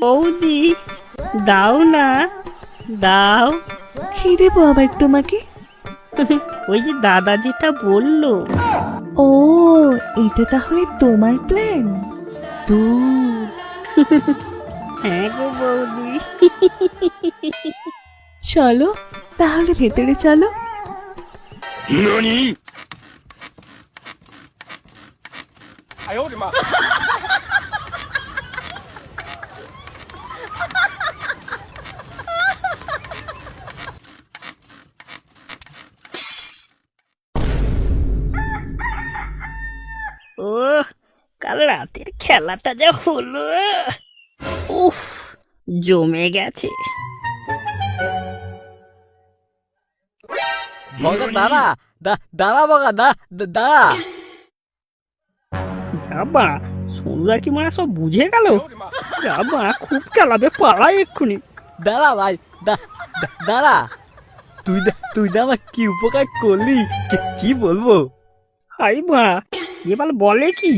বৌদি দাও না, দাও। কি দেবো আবার তোমাকে? ওই যে দাদা যেটা বললো। ও, এটা তাহলে তোমার প্ল্যান? দুধ? হ্যাঁ গো বৌদি। চলো তাহলে ভেতরে চলো। ও, কাল রাতের খেলাটা যা হলো, উফ, জমে গেছে। বগা দাঁড়া, দাঁড়া বগা, দাঁড়া। যাবা সোনুদা কি মানে সব বুঝে গেল? যাবা খুব খেলাবে, পালাই এক্ষুনি। দাঁড়া ভাই, দাঁড়া। তুই না আমার কি উপকার করলি, কি বলবো? হাই মা, এবার বলে কি?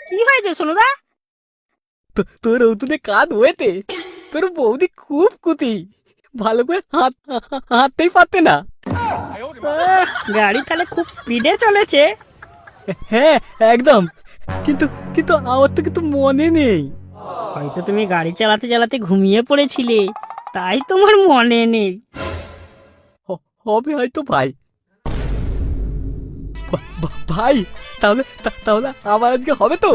কি হয়েছে সোনুদা? তোর উতুনে কান হয়েতে, তোর বৌদি খুব কুতি, ভালো করে হাঁটতেই পারতে না। গাড়ি তাহলে খুব স্পিডে চলেছে। হ্যাঁ একদম, কিন্তু কিন্তু আমার তো কিন্তু মনে নেই। হয়তো তুমি গাড়ি চালাতে চালাতে ঘুমিয়ে পড়েছিলে, তাই তোমার মনে নেই। হবে হয়তো ভাই। ভাই তাহলে তাহলে আবার আজকে হবে তো?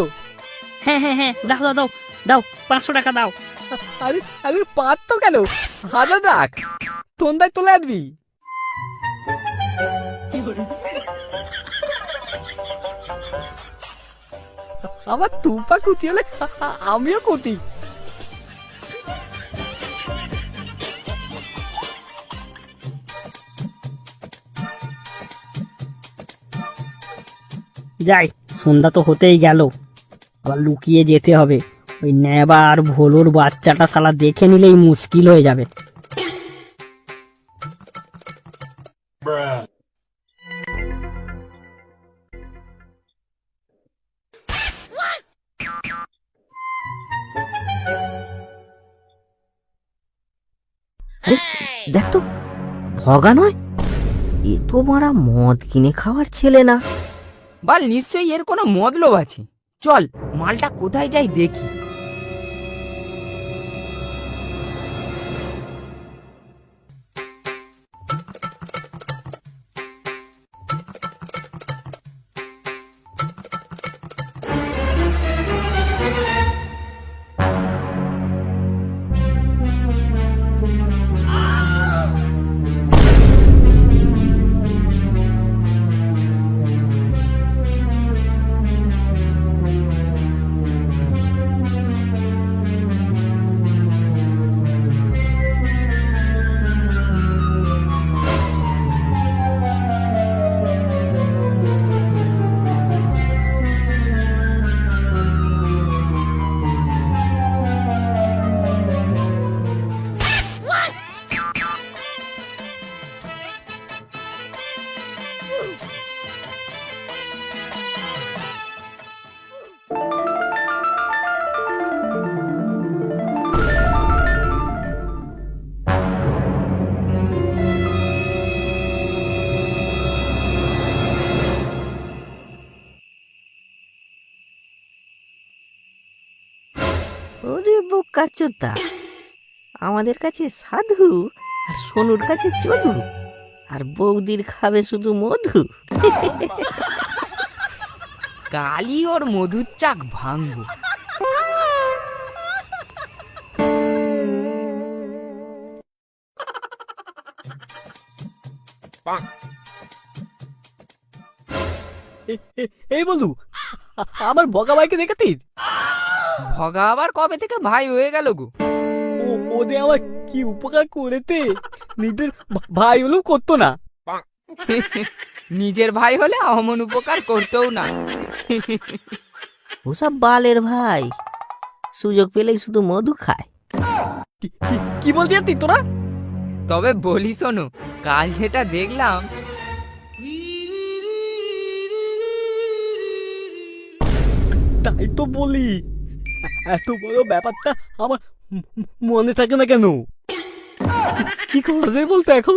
হ্যাঁ হ্যাঁ হ্যাঁ, দাও দাও দাও দাও, 500 টাকা দাও। আরে আরে পাঁচ তো কেন, হাজার রাখ, তন্দায় তোলে আসবি। আমার তুপা কুতি হলে আমিও কুতি। যাই, সন্ধ্যা তো হতেই গেল, আবার লুকিয়ে যেতে হবে। ওই নেবা আর ভোলোর বাচ্চাটা শালা দেখে নিলেই মুশকিল হয়ে যাবে। দেখ তো, ভগা নয়, এ তো মারা মদ কিনে খাওয়ার ছেলে না। বাল নিশ্চয়ই এর কোনো মতলব আছে। চল মালটা কোথায় যাই দেখি। ওরে বোকা চোদা, আমাদের কাছে সাধু আর সোনুর কাছে চোদু, আর বৌদির খাবে শুধু মধু। কালি ওর মধুর চাক ভাঙবো। এই বলু, আমার বগা ভাইকে দেখেছিস? ভগা আবার কবে থেকে ভাই হয়ে গেল গো? ওদের আমার কি উপকার করেতে, নিজের ভাই হলেও করতো না। নিজের ভাই হলে অমন উপকার করতেও না। ওসব বালের ভাই, সুযোগ পেলেই শুধু মধু খায়। কি বলতে যাচ্ছিস তোরা? তবে বলি শোনো, কাল যেটা দেখলাম, তাই তো বলি, এত বড় ব্যাপারটা আমার মনে থাকে না কেন? কি করা যায় বলতো এখন?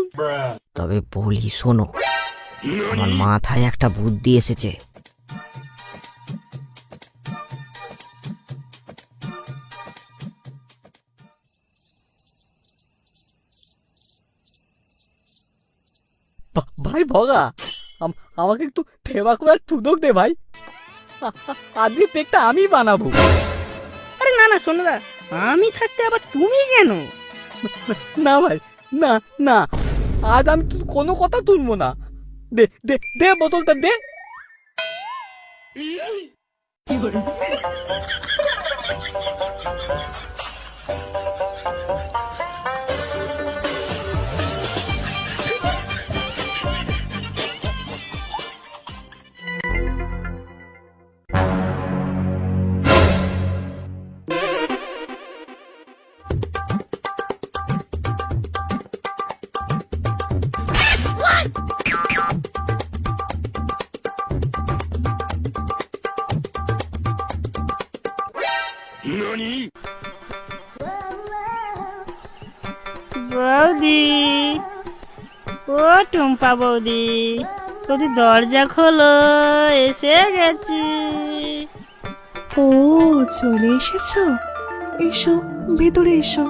তবে বলি শোনো, আমার মাথায় একটা বুদ্ধি এসেছে। ভাই ভগা, আমাকে একটু সেবা করার সুযোগ দে ভাই। আজকে পেকটা আমি বানাবো। আরে না না সোনুদা, আমি থাকতে আবার তুমি কেন? না ভাই, না না, আজ আমি কোনো কথা তুলবো না। দে দে দে বোতলটা দে। বৌদি, ও টুম্পা বৌদি, বৌদি দরজা খোলো, এসে গেছি। ও চলে এসেছো, এসো ভেতরে এসো।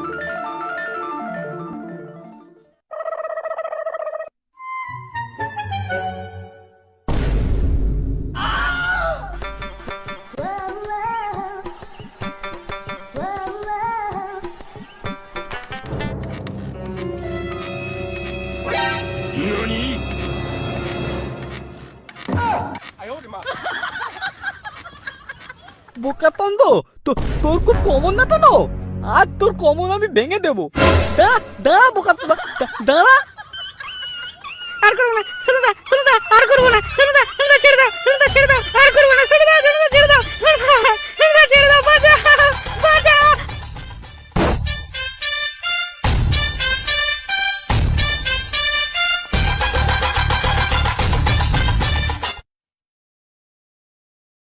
বোকা তন্দ, তোর খুব কমন না তো? আর তোর কমন আমি ভেঙে দেবো। দাঁড়া বোকা, দাঁড়া। আর করবো না সোনুদা, সোনুদা আর করবো না সোনুদা, সোনুদা ছেড়ে দাও, সোনুদা ছেড়ে দাও, আর করবো না সোনুদা, সোনুদা ছেড়ে দাও,